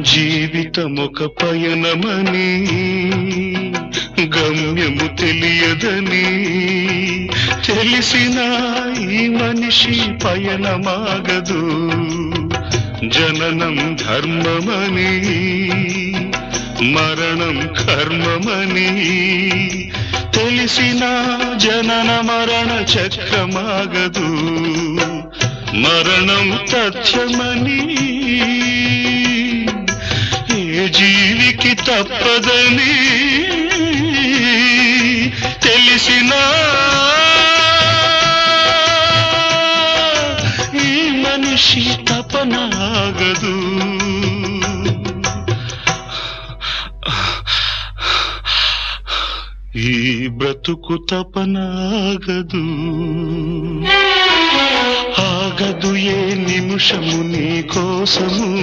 జీవితమొక పయనమని గమ్యము తెలియదని తెలిసిన ఈ మనిషి పయనమాగదు. జననం ధర్మమని మరణం కర్మమని తెలిసిన జనన మరణ చక్రమాగదు. మరణం తథ్యమని ఏ జీవికి తప్పదని తెలిసినా ఈ మనిషి తపనాగదు. ఈ బ్రతుకు తపనాగదు. ఆగదు ఏ నిమిషము నీ కోసము.